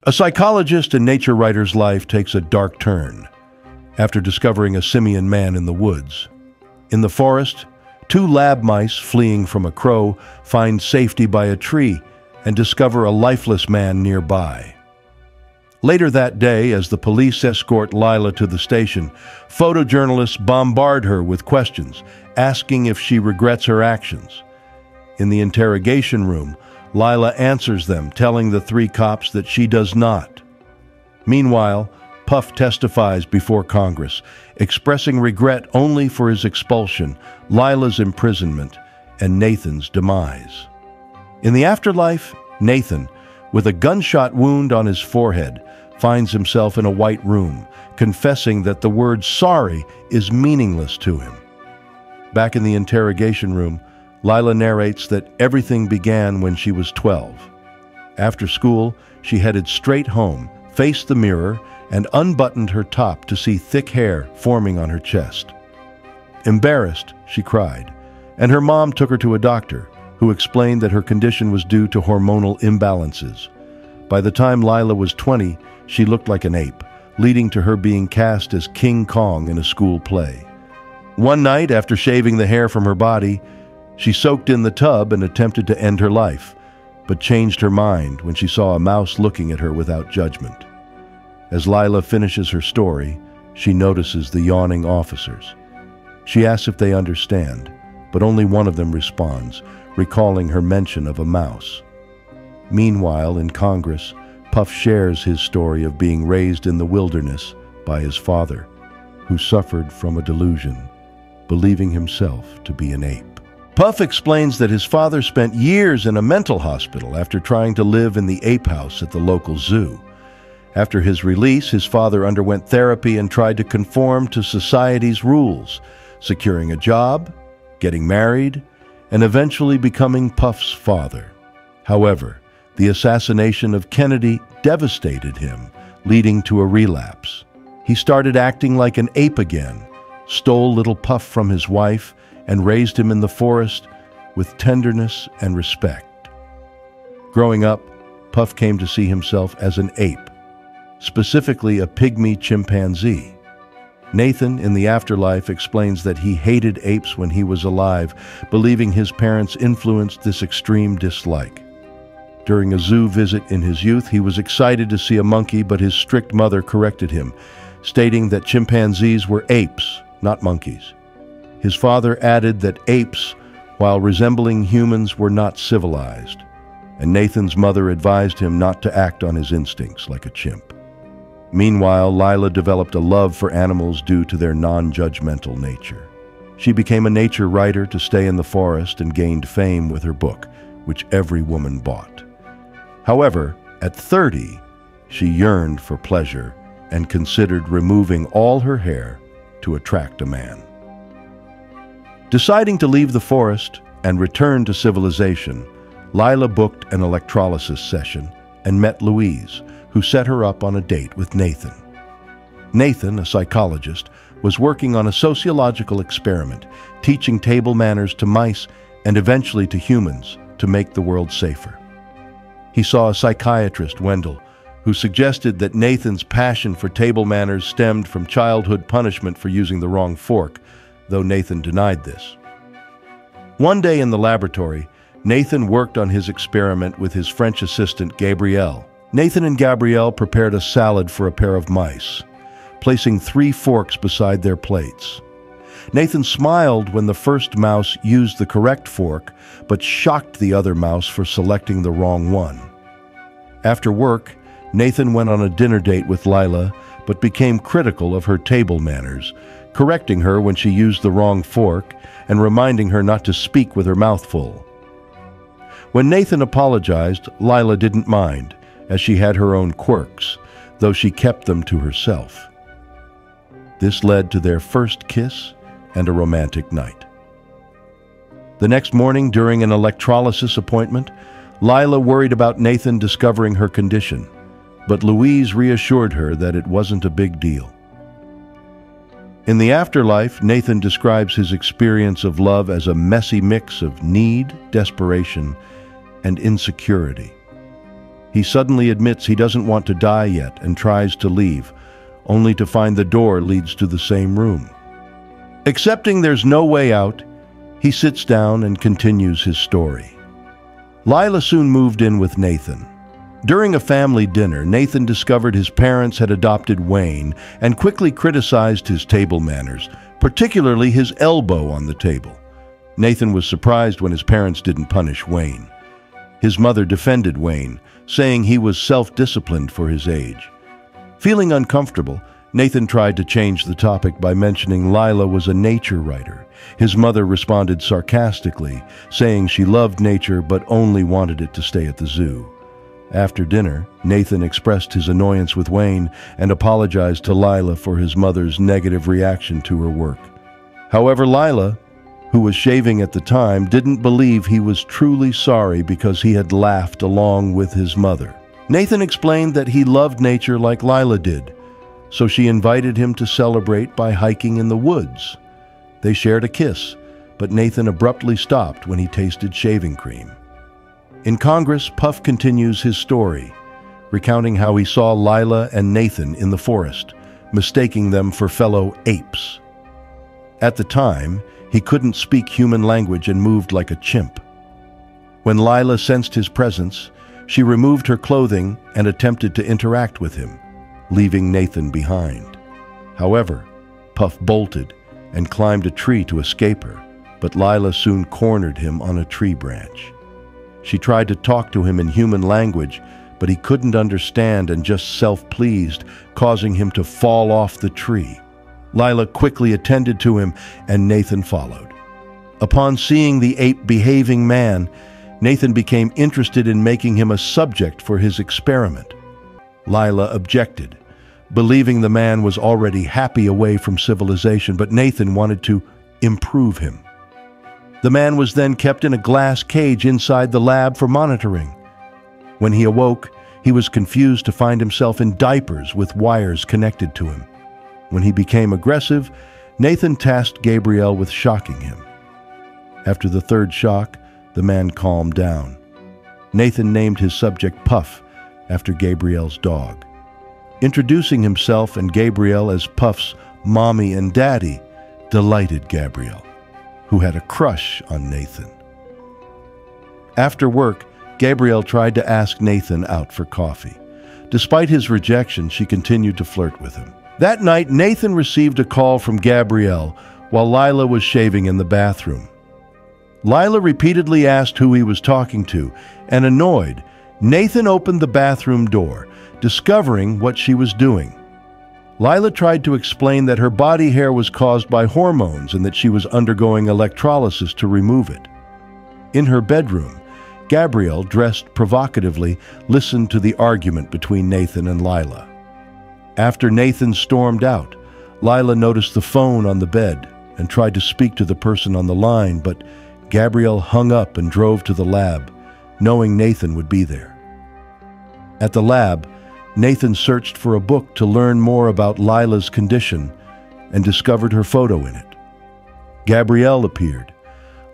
A psychologist and nature writer's life takes a dark turn after discovering a simian man in the woods. In the forest, two lab mice fleeing from a crow find safety by a tree and discover a lifeless man nearby. Later that day, as the police escort Lila to the station, photojournalists bombard her with questions, asking if she regrets her actions. In the interrogation room, Lila answers them, telling the three cops that she does not. Meanwhile, Puff testifies before Congress, expressing regret only for his expulsion, Lila's imprisonment, and Nathan's demise. In the afterlife, Nathan, with a gunshot wound on his forehead, finds himself in a white room, confessing that the word sorry is meaningless to him. Back in the interrogation room, Lila narrates that everything began when she was 12. After school, she headed straight home, faced the mirror, and unbuttoned her top to see thick hair forming on her chest. Embarrassed, she cried, and her mom took her to a doctor, who explained that her condition was due to hormonal imbalances. By the time Lila was 20, she looked like an ape, leading to her being cast as King Kong in a school play. One night, after shaving the hair from her body, she soaked in the tub and attempted to end her life, but changed her mind when she saw a mouse looking at her without judgment. As Lila finishes her story, she notices the yawning officers. She asks if they understand, but only one of them responds, recalling her mention of a mouse. Meanwhile, in Congress, Puff shares his story of being raised in the wilderness by his father, who suffered from a delusion, believing himself to be an ape. Puff explains that his father spent years in a mental hospital after trying to live in the ape house at the local zoo. After his release, his father underwent therapy and tried to conform to society's rules, securing a job, getting married, and eventually becoming Puff's father. However, the assassination of Kennedy devastated him, leading to a relapse. He started acting like an ape again, stole little Puff from his wife, and raised him in the forest with tenderness and respect. Growing up, Puff came to see himself as an ape, specifically a pygmy chimpanzee. Nathan, in the afterlife, explains that he hated apes when he was alive, believing his parents influenced this extreme dislike. During a zoo visit in his youth, he was excited to see a monkey, but his strict mother corrected him, stating that chimpanzees were apes, not monkeys. His father added that apes, while resembling humans, were not civilized, and Nathan's mother advised him not to act on his instincts like a chimp. Meanwhile, Lila developed a love for animals due to their non-judgmental nature. She became a nature writer to stay in the forest and gained fame with her book, which every woman bought. However, at 30, she yearned for pleasure and considered removing all her hair to attract a man. Deciding to leave the forest and return to civilization, Lila booked an electrolysis session and met Louise, who set her up on a date with Nathan. Nathan, a psychologist, was working on a sociological experiment, teaching table manners to mice and eventually to humans to make the world safer. He saw a psychiatrist, Wendell, who suggested that Nathan's passion for table manners stemmed from childhood punishment for using the wrong fork, though Nathan denied this. One day in the laboratory, Nathan worked on his experiment with his French assistant, Gabrielle. Nathan and Gabrielle prepared a salad for a pair of mice, placing 3 forks beside their plates. Nathan smiled when the first mouse used the correct fork, but shocked the other mouse for selecting the wrong one. After work, Nathan went on a dinner date with Lila, but became critical of her table manners, correcting her when she used the wrong fork and reminding her not to speak with her mouth full. When Nathan apologized, Lila didn't mind, as she had her own quirks, though she kept them to herself. This led to their first kiss and a romantic night. The next morning, during an electrolysis appointment, Lila worried about Nathan discovering her condition, but Louise reassured her that it wasn't a big deal. In the afterlife, Nathan describes his experience of love as a messy mix of need, desperation, and insecurity. He suddenly admits he doesn't want to die yet and tries to leave, only to find the door leads to the same room. Accepting there's no way out, he sits down and continues his story. Lila soon moved in with Nathan. During a family dinner, Nathan discovered his parents had adopted Wayne and quickly criticized his table manners, particularly his elbow on the table. Nathan was surprised when his parents didn't punish Wayne. His mother defended Wayne, saying he was self-disciplined for his age. Feeling uncomfortable, Nathan tried to change the topic by mentioning Lila was a nature writer. His mother responded sarcastically, saying she loved nature but only wanted it to stay at the zoo. After dinner, Nathan expressed his annoyance with Wayne and apologized to Lila for his mother's negative reaction to her work. However, Lila, who was shaving at the time, didn't believe he was truly sorry because he had laughed along with his mother. Nathan explained that he loved nature like Lila did, so she invited him to celebrate by hiking in the woods. They shared a kiss, but Nathan abruptly stopped when he tasted shaving cream. In Congress, Puff continues his story, recounting how he saw Lila and Nathan in the forest, mistaking them for fellow apes. At the time, he couldn't speak human language and moved like a chimp. When Lila sensed his presence, she removed her clothing and attempted to interact with him, leaving Nathan behind. However, Puff bolted and climbed a tree to escape her, but Lila soon cornered him on a tree branch. She tried to talk to him in human language, but he couldn't understand and just self-pleased, causing him to fall off the tree. Lila quickly attended to him, and Nathan followed. Upon seeing the ape-behaving man, Nathan became interested in making him a subject for his experiment. Lila objected, believing the man was already happy away from civilization, but Nathan wanted to improve him. The man was then kept in a glass cage inside the lab for monitoring. When he awoke, he was confused to find himself in diapers with wires connected to him. When he became aggressive, Nathan tasked Gabriel with shocking him. After the third shock, the man calmed down. Nathan named his subject Puff, after Gabriel's dog. Introducing himself and Gabriel as Puff's mommy and daddy delighted Gabriel, who had a crush on Nathan. After work, Gabriel tried to ask Nathan out for coffee. Despite his rejection, she continued to flirt with him. That night, Nathan received a call from Gabriel while Lila was shaving in the bathroom. Lila repeatedly asked who he was talking to, and annoyed, Nathan opened the bathroom door, discovering what she was doing. Lila tried to explain that her body hair was caused by hormones and that she was undergoing electrolysis to remove it. In her bedroom, Gabriel, dressed provocatively, listened to the argument between Nathan and Lila. After Nathan stormed out, Lila noticed the phone on the bed and tried to speak to the person on the line, but Gabriel hung up and drove to the lab, knowing Nathan would be there. At the lab, Nathan searched for a book to learn more about Lila's condition and discovered her photo in it. Gabrielle appeared,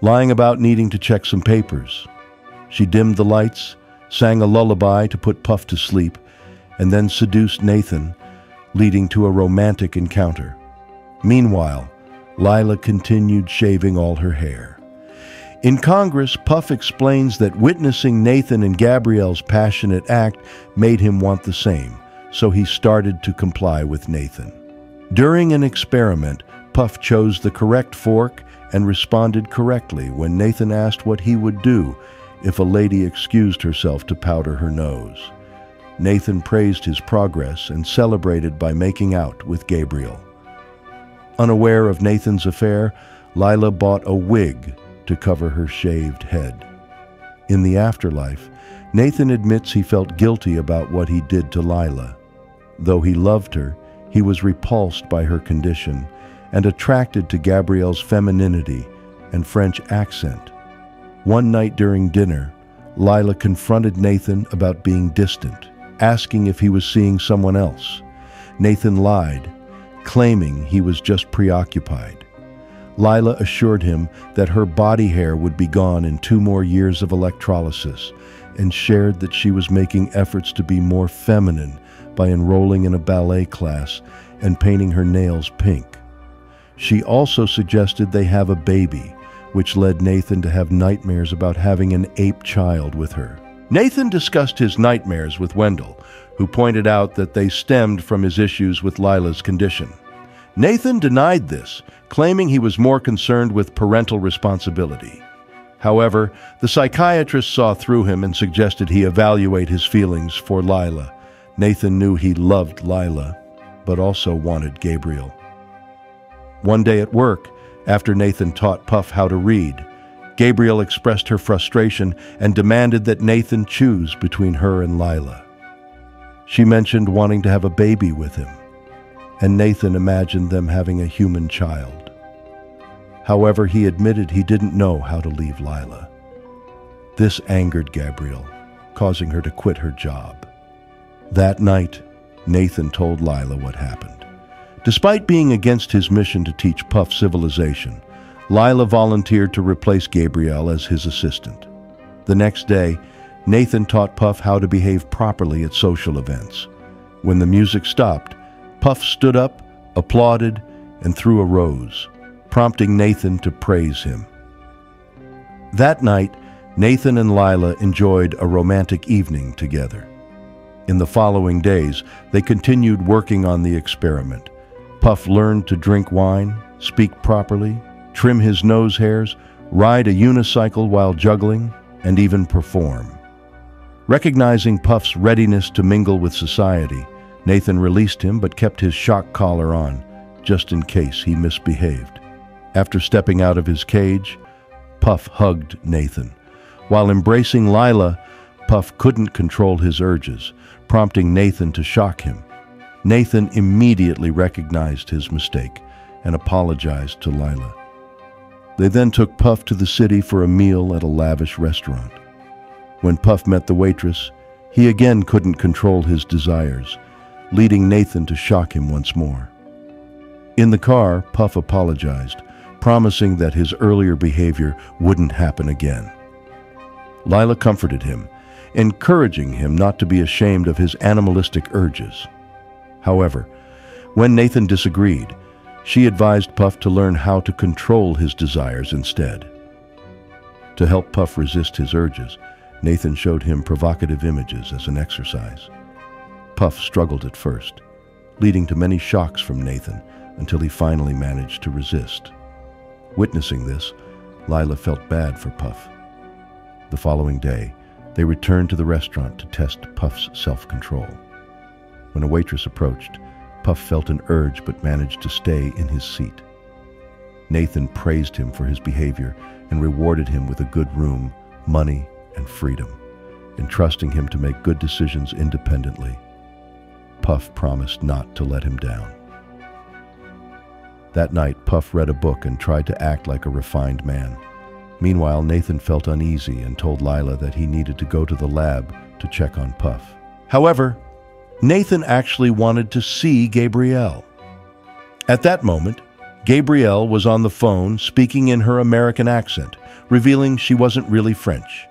lying about needing to check some papers. She dimmed the lights, sang a lullaby to put Puff to sleep, and then seduced Nathan, leading to a romantic encounter. Meanwhile, Lila continued shaving all her hair. In Congress, Puff explains that witnessing Nathan and Gabrielle's passionate act made him want the same, so he started to comply with Nathan. During an experiment, Puff chose the correct fork and responded correctly when Nathan asked what he would do if a lady excused herself to powder her nose. Nathan praised his progress and celebrated by making out with Gabriel. Unaware of Nathan's affair, Lila bought a wig to cover her shaved head. In the afterlife, Nathan admits he felt guilty about what he did to Lila. Though he loved her, he was repulsed by her condition and attracted to Gabrielle's femininity and French accent. One night during dinner, Lila confronted Nathan about being distant, asking if he was seeing someone else. Nathan lied, claiming he was just preoccupied. Lila assured him that her body hair would be gone in 2 more years of electrolysis, and shared that she was making efforts to be more feminine by enrolling in a ballet class and painting her nails pink. She also suggested they have a baby, which led Nathan to have nightmares about having an ape child with her. Nathan discussed his nightmares with Wendell, who pointed out that they stemmed from his issues with Lila's condition. Nathan denied this, claiming he was more concerned with parental responsibility. However, the psychiatrist saw through him and suggested he evaluate his feelings for Lila. Nathan knew he loved Lila, but also wanted Gabriel. One day at work, after Nathan taught Puff how to read, Gabriel expressed her frustration and demanded that Nathan choose between her and Lila. She mentioned wanting to have a baby with him, and Nathan imagined them having a human child. However, he admitted he didn't know how to leave Lila. This angered Gabriel, causing her to quit her job. That night, Nathan told Lila what happened. Despite being against his mission to teach Puff civilization, Lila volunteered to replace Gabriel as his assistant. The next day, Nathan taught Puff how to behave properly at social events. When the music stopped, Puff stood up, applauded, and threw a rose, prompting Nathan to praise him. That night, Nathan and Lila enjoyed a romantic evening together. In the following days, they continued working on the experiment. Puff learned to drink wine, speak properly, trim his nose hairs, ride a unicycle while juggling, and even perform. Recognizing Puff's readiness to mingle with society, Nathan released him but kept his shock collar on, just in case he misbehaved. After stepping out of his cage, Puff hugged Nathan. While embracing Lila, Puff couldn't control his urges, prompting Nathan to shock him. Nathan immediately recognized his mistake and apologized to Lila. They then took Puff to the city for a meal at a lavish restaurant. When Puff met the waitress, he again couldn't control his desires, leading Nathan to shock him once more. In the car, Puff apologized, promising that his earlier behavior wouldn't happen again. Lila comforted him, encouraging him not to be ashamed of his animalistic urges. However, when Nathan disagreed, she advised Puff to learn how to control his desires instead. To help Puff resist his urges, Nathan showed him provocative images as an exercise. Puff struggled at first, leading to many shocks from Nathan until he finally managed to resist. Witnessing this, Lila felt bad for Puff. The following day, they returned to the restaurant to test Puff's self-control. When a waitress approached, Puff felt an urge but managed to stay in his seat. Nathan praised him for his behavior and rewarded him with a good room, money, and freedom, entrusting him to make good decisions independently. Puff promised not to let him down. That night, Puff read a book and tried to act like a refined man. Meanwhile, Nathan felt uneasy and told Lila that he needed to go to the lab to check on Puff. However, Nathan actually wanted to see Gabrielle. At that moment, Gabrielle was on the phone speaking in her American accent, revealing she wasn't really French.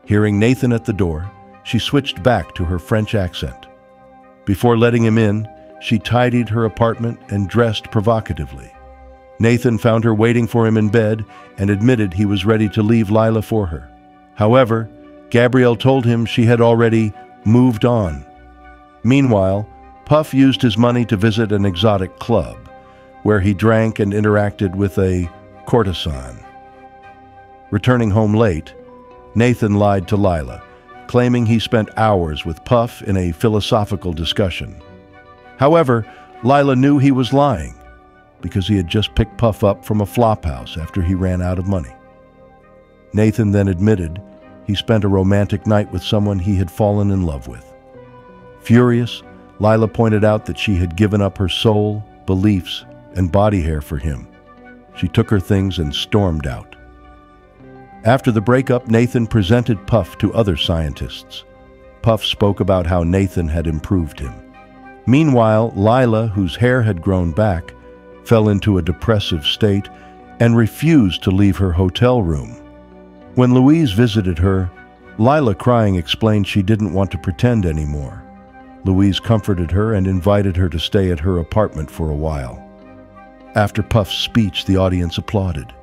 Hearing Nathan at the door, she switched back to her French accent. Before letting him in, she tidied her apartment and dressed provocatively. Nathan found her waiting for him in bed and admitted he was ready to leave Lila for her. However, Gabrielle told him she had already moved on. Meanwhile, Puff used his money to visit an exotic club, where he drank and interacted with a courtesan. Returning home late, Nathan lied to Lila, claiming he spent hours with Puff in a philosophical discussion. However, Lila knew he was lying, because he had just picked Puff up from a flophouse after he ran out of money. Nathan then admitted he spent a romantic night with someone he had fallen in love with. Furious, Lila pointed out that she had given up her soul, beliefs, and body hair for him. She took her things and stormed out. After the breakup, Nathan presented Puff to other scientists. Puff spoke about how Nathan had improved him. Meanwhile, Lila, whose hair had grown back, fell into a depressive state and refused to leave her hotel room. When Louise visited her, Lila, crying, explained she didn't want to pretend anymore. Louise comforted her and invited her to stay at her apartment for a while. After Puff's speech, the audience applauded.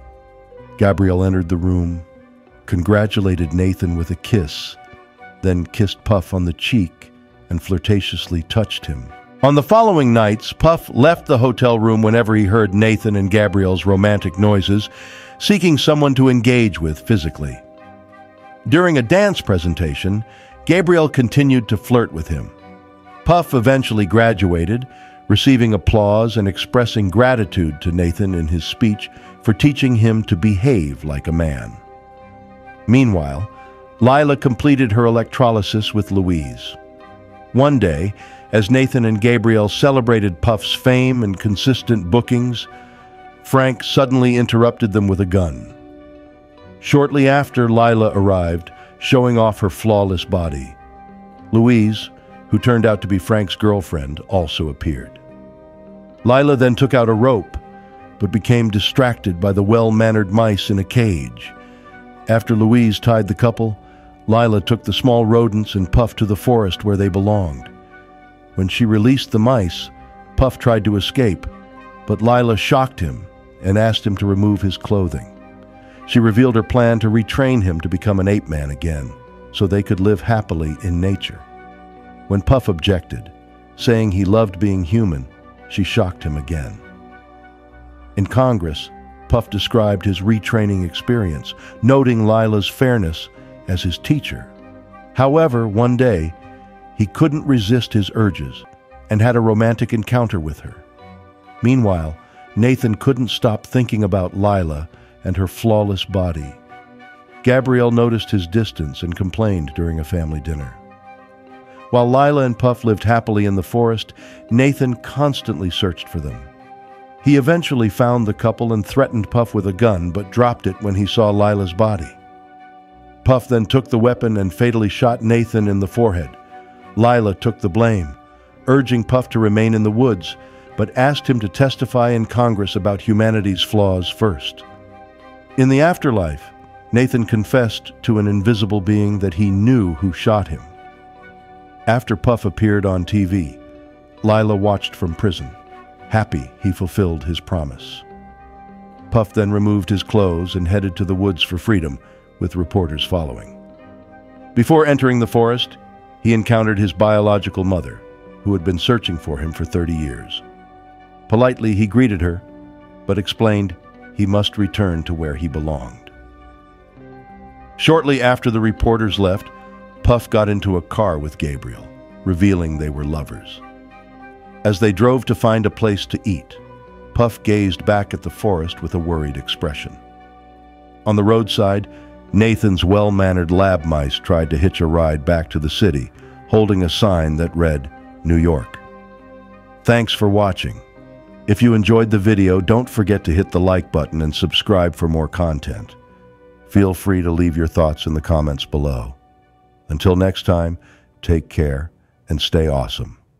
Gabrielle entered the room, congratulated Nathan with a kiss, then kissed Puff on the cheek and flirtatiously touched him. On the following nights, Puff left the hotel room whenever he heard Nathan and Gabrielle's romantic noises, seeking someone to engage with physically. During a dance presentation, Gabrielle continued to flirt with him. Puff eventually graduated, receiving applause and expressing gratitude to Nathan in his speech for teaching him to behave like a man. Meanwhile, Lila completed her electrolysis with Louise. One day, as Nathan and Gabrielle celebrated Puff's fame and consistent bookings, Frank suddenly interrupted them with a gun. Shortly after, Lila arrived, showing off her flawless body. Louise, who turned out to be Frank's girlfriend, also appeared. Lila then took out a rope, but became distracted by the well-mannered mice in a cage. After Louise tied the couple, Lila took the small rodents and Puff to the forest where they belonged. When she released the mice, Puff tried to escape, but Lila shocked him and asked him to remove his clothing. She revealed her plan to retrain him to become an ape man again, so they could live happily in nature. When Puff objected, saying he loved being human, she shocked him again. In Congress, Puff described his retraining experience, noting Lila's fairness as his teacher. However, one day, he couldn't resist his urges and had a romantic encounter with her. Meanwhile, Nathan couldn't stop thinking about Lila and her flawless body. Gabrielle noticed his distance and complained during a family dinner. While Lila and Puff lived happily in the forest, Nathan constantly searched for them. He eventually found the couple and threatened Puff with a gun, but dropped it when he saw Lila's body. Puff then took the weapon and fatally shot Nathan in the forehead. Lila took the blame, urging Puff to remain in the woods, but asked him to testify in Congress about humanity's flaws first. In the afterlife, Nathan confessed to an invisible being that he knew who shot him. After Puff appeared on TV, Lila watched from prison, happy he fulfilled his promise. Puff then removed his clothes and headed to the woods for freedom, with reporters following. Before entering the forest, he encountered his biological mother, who had been searching for him for 30 years. Politely, he greeted her, but explained he must return to where he belonged. Shortly after the reporters left, Puff got into a car with Gabrielle, revealing they were lovers. As they drove to find a place to eat, Puff gazed back at the forest with a worried expression. On the roadside, Nathan's well-mannered lab mice tried to hitch a ride back to the city, holding a sign that read, New York. Thanks for watching. If you enjoyed the video, don't forget to hit the like button and subscribe for more content. Feel free to leave your thoughts in the comments below. Until next time, take care and stay awesome.